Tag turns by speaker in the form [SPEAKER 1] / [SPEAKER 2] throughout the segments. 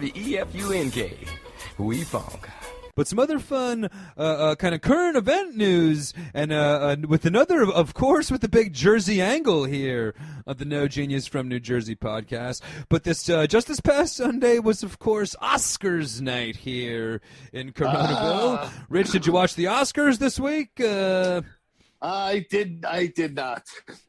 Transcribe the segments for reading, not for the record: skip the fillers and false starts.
[SPEAKER 1] WEFUNK. We funk.
[SPEAKER 2] But some other fun kind of current event news, and with another, of course, with the big Jersey angle here of the No Genius from New Jersey podcast. But this just this past Sunday was, of course, Oscars night here in Coronaville. Rich, did you watch the Oscars this week?
[SPEAKER 3] I did not.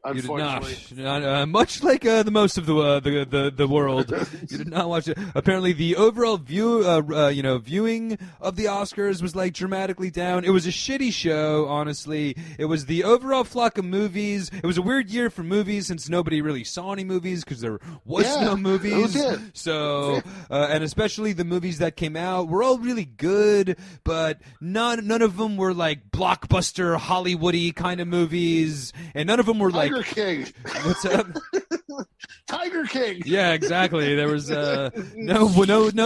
[SPEAKER 3] Unfortunately,
[SPEAKER 2] you did not. Much like the most of the world, you did not watch it. Apparently, the overall viewing of the Oscars was like dramatically down. It was a shitty show, honestly. It was the overall flock of movies. It was a weird year for movies since nobody really saw any movies because there was no movies. So, and especially the movies that came out were all really good, but none of them were like blockbuster Hollywoody kind of movies, and none of them were
[SPEAKER 3] Tiger
[SPEAKER 2] like
[SPEAKER 3] King.
[SPEAKER 2] What's up?
[SPEAKER 3] Tiger King.
[SPEAKER 2] Yeah, exactly. There was no,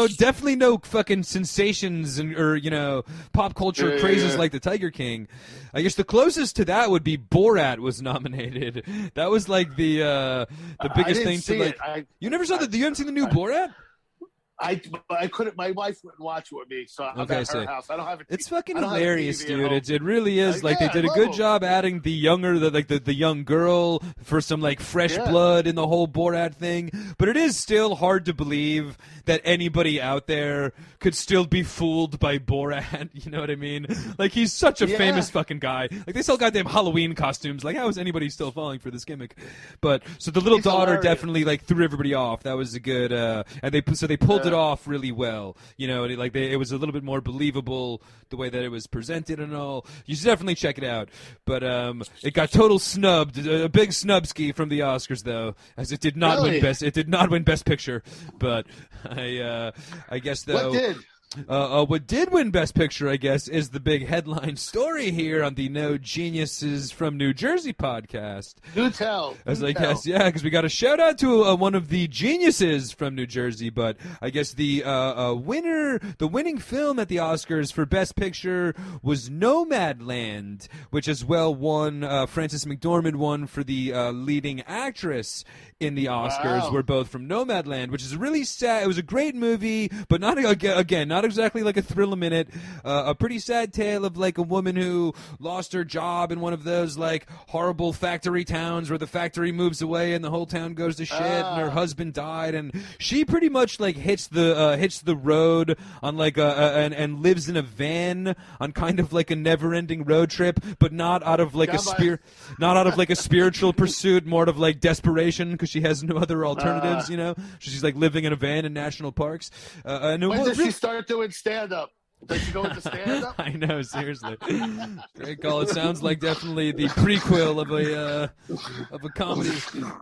[SPEAKER 2] definitely no fucking sensations or pop culture crazes like the Tiger King. I guess the closest to that would be Borat was nominated. That was like the biggest thing to like. You never saw you haven't seen the new Borat?
[SPEAKER 3] I couldn't. My wife wouldn't watch it with me, so I'm at her house. I don't have a TV.
[SPEAKER 2] It's fucking hilarious, dude. It really is. Like they did a good job adding the young girl for some like fresh blood in the whole Borat thing. But it is still hard to believe that anybody out there could still be fooled by Borat. You know what I mean? Like he's such a famous fucking guy. Like they sell goddamn Halloween costumes. Like how is anybody still falling for this gimmick? But so the little daughter definitely like threw everybody off. That was a good. And they pulled it off really well, and it was a little bit more believable the way that it was presented and all. You should definitely check it out. But it got total snubbed, a big snubski from the Oscars though, as it did not win best. It did not win Best Picture, but I guess though.
[SPEAKER 3] What did?
[SPEAKER 2] What did win Best Picture, I guess, is the big headline story here on the No Geniuses from New Jersey podcast.
[SPEAKER 3] Do tell.
[SPEAKER 2] Guess, because we got a shout out to one of the geniuses from New Jersey, but I guess the winning film at the Oscars for Best Picture was Nomadland, which as well won, Frances McDormand won for the leading actress in the Oscars. We're both from Nomadland, which is really sad. It was a great movie, but not exactly like a thrill a minute. A pretty sad tale of like a woman who lost her job in one of those like horrible factory towns where the factory moves away and the whole town goes to shit, and her husband died, and she pretty much like hits the road on like and lives in a van on kind of like a never-ending road trip, but not out of like a spiritual pursuit, more out of like desperation because she has no other alternatives. She's like living in a van in national parks.
[SPEAKER 3] When did she start doing stand-up? Does she go into stand-up?
[SPEAKER 2] I know, seriously. Great call. It sounds like definitely the prequel of a comedy.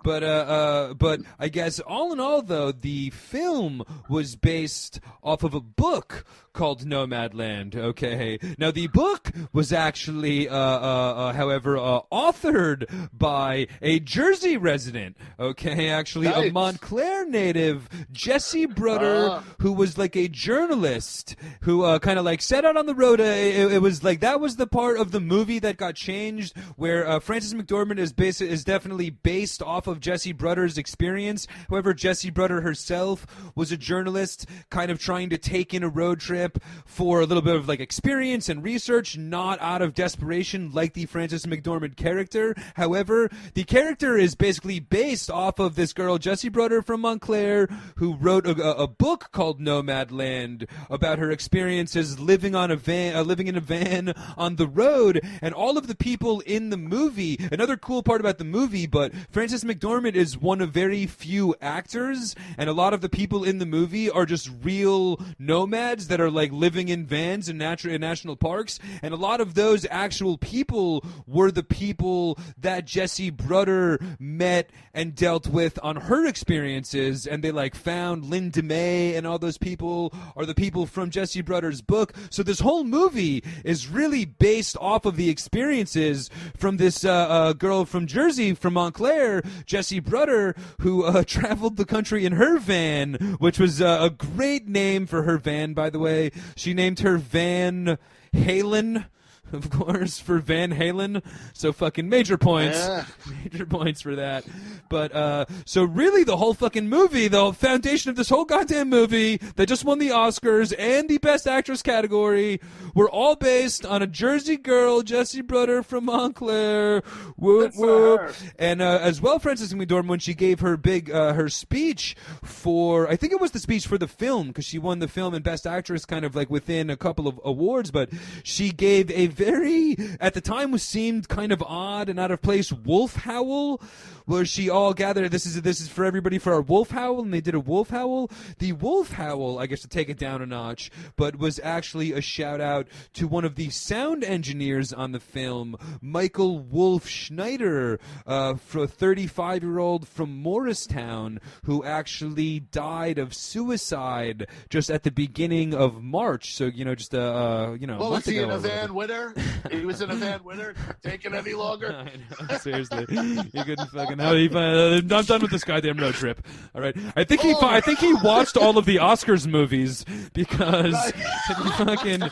[SPEAKER 2] But I guess all in all, though, the film was based off of a book called Nomadland. Okay. Now the book was actually, however, authored by a Jersey resident. Okay, actually a Montclair native, Jesse Bruder, who was like a journalist who kind of like set out on the road. It was like that was the part of the movie that got changed, where Frances McDormand is definitely based off of Jesse Bruder's experience. However, Jesse Bruder herself was a journalist, kind of trying to take in a road trip for a little bit of like experience and research, not out of desperation like the Frances McDormand character. However, the character is basically based off of this girl, Jessie Bruder from Montclair, who wrote a book called Nomadland about her experiences living in a van on the road, and all of the people in the movie. Another cool part about the movie, but Frances McDormand is one of very few actors, and a lot of the people in the movie are just real nomads that are like living in vans in national parks, and a lot of those actual people were the people that Jessie Bruder met and dealt with on her experiences, and they like found Linda May and all those people are the people from Jessie Bruder's book. So this whole movie is really based off of the experiences from this girl from Jersey, from Montclair, Jessie Bruder, who traveled the country in her van, which was a great name for her van, by the way. She named her van Halen. of course, for Van Halen. So fucking major points.
[SPEAKER 3] Yeah.
[SPEAKER 2] Major points for that. But, so really the whole fucking movie, the foundation of this whole goddamn movie that just won the Oscars and the Best Actress category were all based on a Jersey girl, Jessie Bruder from Montclair. Whoop, whoop. And, as well, Frances McDormand, when she gave her big, her speech for, I think it was the speech for the film, because she won the film and Best Actress kind of like within a couple of awards, but she gave a very, at the time, seemed kind of odd and out of place wolf howl, where she all gathered, this is for everybody for our wolf howl, and they did a wolf howl. The wolf howl, I guess to take it down a notch, but was actually a shout out to one of the sound engineers on the film, Michael Wolf Schneider, for a 35-year-old from Morristown who actually died of suicide just at the beginning of March. So, just
[SPEAKER 3] Well, was he in a
[SPEAKER 2] van
[SPEAKER 3] van winner? He was in a van winner. Taking any longer?
[SPEAKER 2] I know, seriously, you couldn't fucking. I'm done with this goddamn road trip. All right, I think he watched all of the Oscars movies because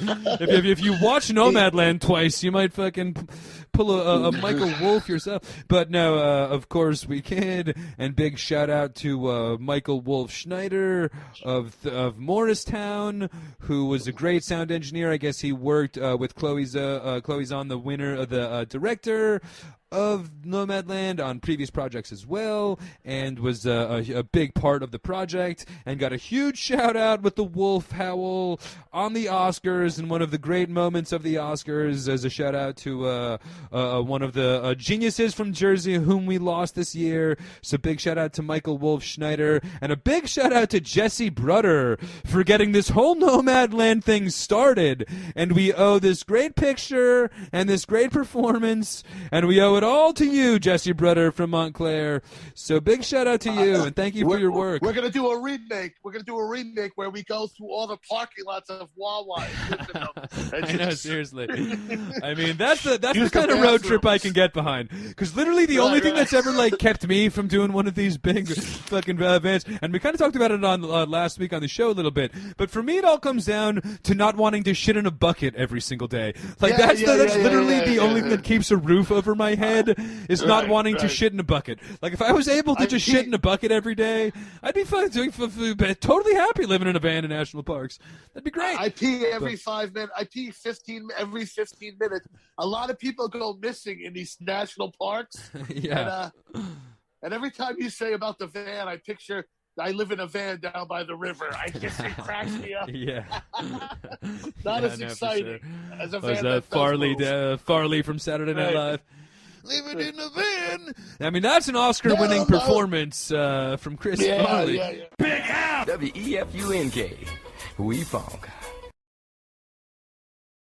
[SPEAKER 2] if you watch Nomadland twice, you might fucking pull a Michael Wolf yourself. But no, of course we can. And big shout out to Michael Wolf Schneider of Morristown, who was a great sound engineer. I guess he worked with Chloe Zahn, the winner, the director of Nomadland, on previous projects as well, and was a big part of the project, and got a huge shout out with the wolf howl on the Oscars. And one of the great moments of the Oscars as a shout out to one of the geniuses from Jersey whom we lost this year. So big shout out to Michael Wolf Schneider, and a big shout out to Jessie Bruder for getting this whole Nomadland thing started. And we owe this great picture and this great performance, and we owe it all to you, Jessie Bruder from Montclair. So big shout out to you, and thank you for your work.
[SPEAKER 3] We're gonna do a remake. We're gonna do a remake where we go through all the parking lots of Wawa.
[SPEAKER 2] I know, seriously. I mean, that's the kind of road trip I can get behind. Because literally the only thing that's ever kept me from doing one of these big fucking events, and we kind of talked about it on last week on the show a little bit. But for me, it all comes down to not wanting to shit in a bucket every single day. That's literally the only thing that keeps a roof over my head, is not wanting to shit in a bucket. Like, if I was able to just shit in a bucket every day, I'd be totally happy living in a van in national parks. That'd be great.
[SPEAKER 3] I pee every 5 minutes. I pee every 15 minutes. A lot of people go missing in these national parks.
[SPEAKER 2] Yeah.
[SPEAKER 3] And every time you say about the van, I picture I live in a van down by the river. It cracks me up.
[SPEAKER 2] Yeah.
[SPEAKER 3] Not as exciting as a van.
[SPEAKER 2] Was Farley from Saturday Night Live? Living in a van. I mean, that's an Oscar-winning performance from Chris Farley.
[SPEAKER 3] Yeah.
[SPEAKER 1] Big F! WEFUNK. We funk.